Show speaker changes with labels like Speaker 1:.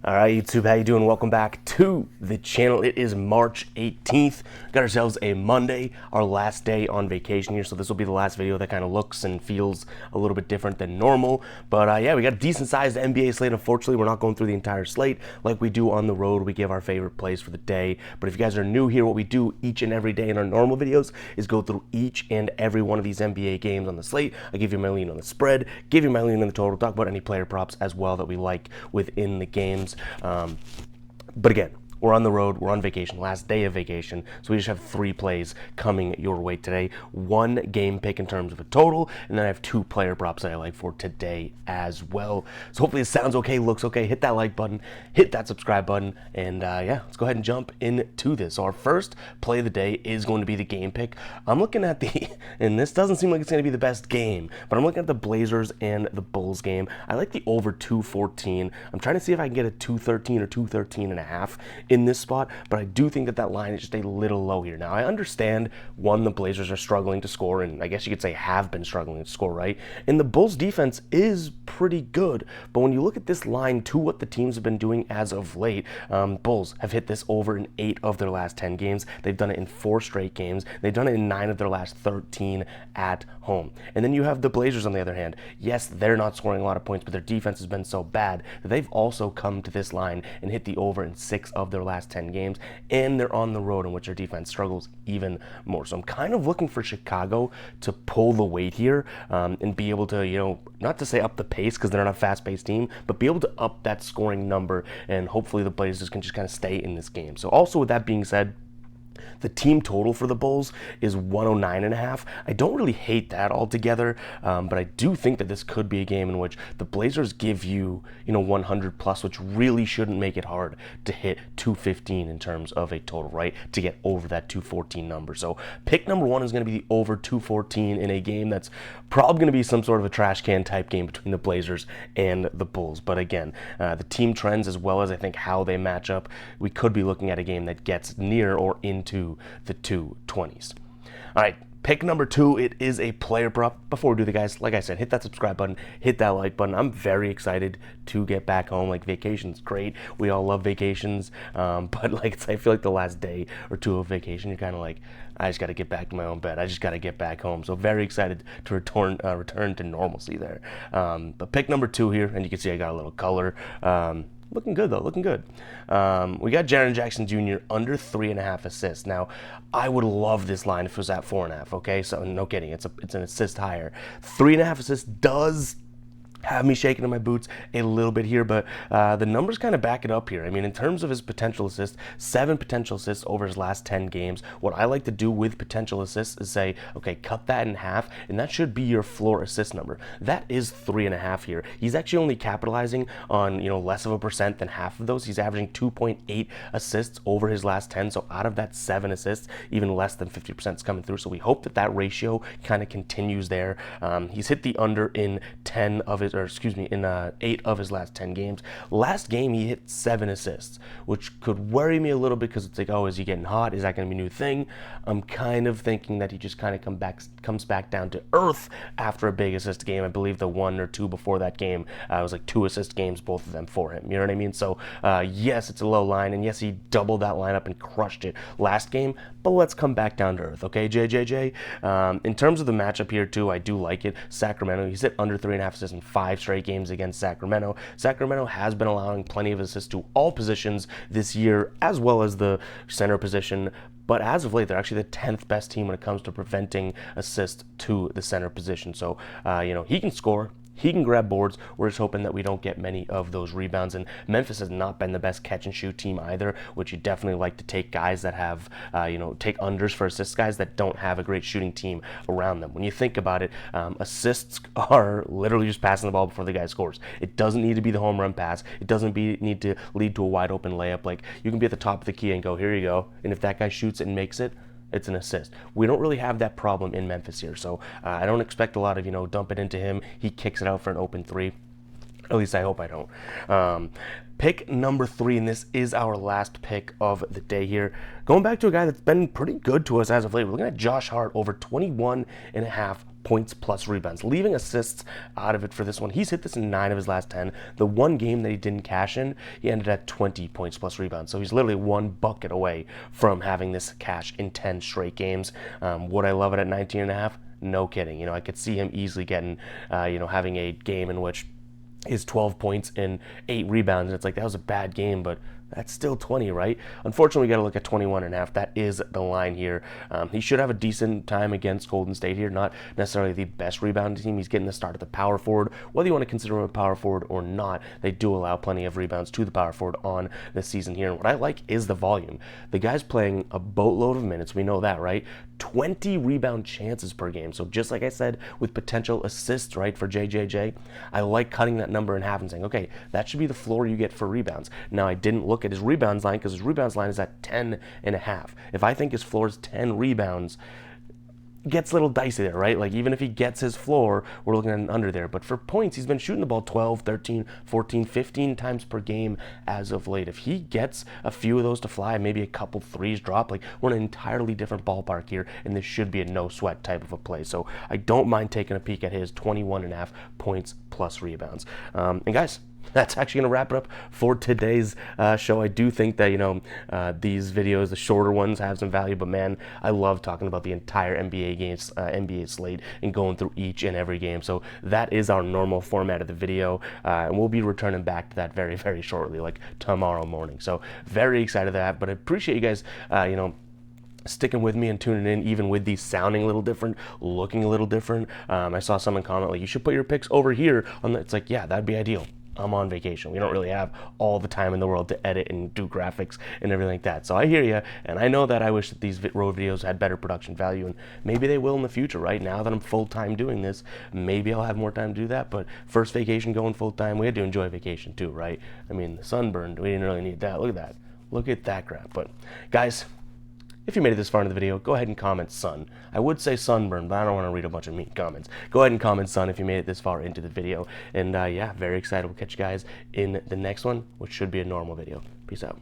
Speaker 1: All right, YouTube, how you doing? Welcome back to the channel. It is March 18th. Got ourselves a Monday, our last day on vacation here, so this will be the last video that kind of looks and feels a little bit different than normal. But yeah, we got a decent-sized NBA slate. Unfortunately, we're not going through the entire slate like we do on the road. We give our favorite plays for the day. But if you guys are new here, what we do each and every day in our normal videos is go through each and every one of these NBA games on the slate. I give you my lean on the spread, give you my lean on the total, talk about any player props as well that we like within the games. But again, we're on the road, we're on vacation, last day of vacation, so we just have 3 plays coming your way today. 1 game pick in terms of a total, and then I have 2 player props that I like for today as well. So hopefully it sounds okay, looks okay. Hit that like button, hit that subscribe button, and yeah, let's go ahead and jump into this. So our first play of the day is going to be the game pick. I'm looking at the, and this doesn't seem like it's going to be the best game, but I'm looking at the Blazers and the Bulls game. I like the over 214. I'm trying to see if I can get a 213 or 213.5 in this spot, but I do think that line is just a little low here. Now, I understand, one, the Blazers are struggling to score, and I guess you could say have been struggling to score, right? And the Bulls defense is pretty good, but when you look at this line to what the teams have been doing as of late, Bulls have hit this over in 8 of their last 10 games. They've done it in 4 straight games. They've done it in 9 of their last 13 at home. And then you have the Blazers on the other hand. Yes, they're not scoring a lot of points, but their defense has been so bad that they've also come to this line and hit the over in 6 of their last 10 games, and they're on the road in which their defense struggles even more. So I'm kind of looking for Chicago to pull the weight here and be able to, you know, not to say up the pace because they're not a fast-paced team, but be able to up that scoring number, and hopefully the Blazers can just kind of stay in this game. So also with that being said, the team total for the Bulls is 109.5. I don't really hate that altogether, but I do think that this could be a game in which the Blazers give you, 100 plus, which really shouldn't make it hard to hit 215 in terms of a total, right? To get over that 214 number. So pick number 1 is going to be the over 214 in a game that's probably going to be some sort of a trash can type game between the Blazers and the Bulls. But again, the team trends as well as I think how they match up, we could be looking at a game that gets near or into the 220s. All right, pick number 2, it is a player prop. Before we do the guys, like I said, hit that subscribe button, hit that like button. I'm very excited to get back home. Like, vacation's great. We all love vacations, but like I feel like the last day or 2 of vacation, you're kind of like, I just got to get back to my own bed. I just got to get back home. So very excited to return to normalcy there. But pick number 2 here, and you can see I got a little color. Looking good though, looking good. We got Jaren Jackson Jr. under 3.5 assists. Now, I would love this line if it was at 4.5. Okay, so no kidding, it's an assist higher. 3.5 assists does have me shaking in my boots a little bit here, but the numbers kind of back it up here. I mean, in terms of his potential assists, 7 potential assists over his last 10 games. What I like to do with potential assists is say, okay, cut that in half, and that should be your floor assist number. That is 3.5 here. He's actually only capitalizing on, less of a percent than half of those. He's averaging 2.8 assists over his last 10, so out of that 7 assists, even less than 50% is coming through. So we hope that that ratio kind of continues there. He's hit the under in 10 of his, in 8 of his last 10 games. Last game, he hit 7 assists, which could worry me a little bit because it's like, oh, is he getting hot? Is that going to be a new thing? I'm kind of thinking that he just kind of comes back down to earth after a big assist game. I believe the 1 or 2 before that game was like 2 assist games, both of them for him. You know what I mean? So yes, it's a low line, and yes, he doubled that lineup and crushed it last game, but let's come back down to earth, okay, JJJ? In terms of the matchup here, too, I do like it. Sacramento, he's hit under 3.5 assists in 5 straight games against Sacramento. Sacramento has been allowing plenty of assists to all positions this year, as well as the center position. But as of late, they're actually the 10th best team when it comes to preventing assists to the center position. So, he can score. He can grab boards. We're just hoping that we don't get many of those rebounds. And Memphis has not been the best catch and shoot team either, which you definitely like to take guys that have, take unders for assists, guys that don't have a great shooting team around them. When you think about it, assists are literally just passing the ball before the guy scores. It doesn't need to be the home run pass. It doesn't need to lead to a wide open layup. Like, you can be at the top of the key and go, here you go. And if that guy shoots it and makes it, it's an assist. We don't really have that problem in Memphis here, so I don't expect a lot of, dump it into him. He kicks it out for an open 3. At least I hope I don't. Pick number 3, and this is our last pick of the day here. Going back to a guy that's been pretty good to us as of late. We're looking at Josh Hart over 21.5 points plus rebounds. Leaving assists out of it for this one, he's hit this in 9 of his last 10. The one game that he didn't cash in, he ended at 20 points plus rebounds. So he's literally 1 bucket away from having this cash in 10 straight games. Would I love it at 19.5? No kidding. I could see him easily getting, having a game in which his 12 points and 8 rebounds, and it's like, that was a bad game, but that's still 20, right? Unfortunately, we got to look at 21.5. That is the line here. He should have a decent time against Golden State here. Not necessarily the best rebounding team. He's getting the start at the power forward. Whether you want to consider him a power forward or not, they do allow plenty of rebounds to the power forward on this season here. And what I like is the volume. The guy's playing a boatload of minutes. We know that, right? 20 rebound chances per game. So just like I said, with potential assists, right, for JJJ, I like cutting that number in half and saying, okay, that should be the floor you get for rebounds. Now, I didn't look at his rebounds line because his rebounds line is at 10.5. If I think his floor is 10 rebounds, gets a little dicey there, right? Like, even if he gets his floor, we're looking at an under there. But for points, he's been shooting the ball 12, 13, 14, 15 times per game as of late. If he gets a few of those to fly, maybe a couple threes drop, like, we're in an entirely different ballpark here, and this should be a no-sweat type of a play. So I don't mind taking a peek at his 21.5 points plus rebounds. And guys, that's actually going to wrap it up for today's show. I do think that, these videos, the shorter ones, have some value, but man, I love talking about the entire NBA games, NBA slate, and going through each and every game. So that is our normal format of the video, and we'll be returning back to that very, very shortly, like tomorrow morning. So very excited for that, but I appreciate you guys, sticking with me and tuning in, even with these sounding a little different, looking a little different. I saw someone comment, like, you should put your picks over here. It's like, yeah, that'd be ideal. I'm on vacation. We don't really have all the time in the world to edit and do graphics and everything like that. So I hear you, and I know that I wish that these road videos had better production value, and maybe they will in the future, right? Now that I'm full-time doing this, maybe I'll have more time to do that, but first vacation going full-time, we had to enjoy vacation too, right? I mean, the sunburn, we didn't really need that. Look at that. Look at that crap. But guys, if you made it this far into the video, go ahead and comment sun. I would say sunburn, but I don't want to read a bunch of mean comments. Go ahead and comment sun if you made it this far into the video. And yeah, very excited. We'll catch you guys in the next one, which should be a normal video. Peace out.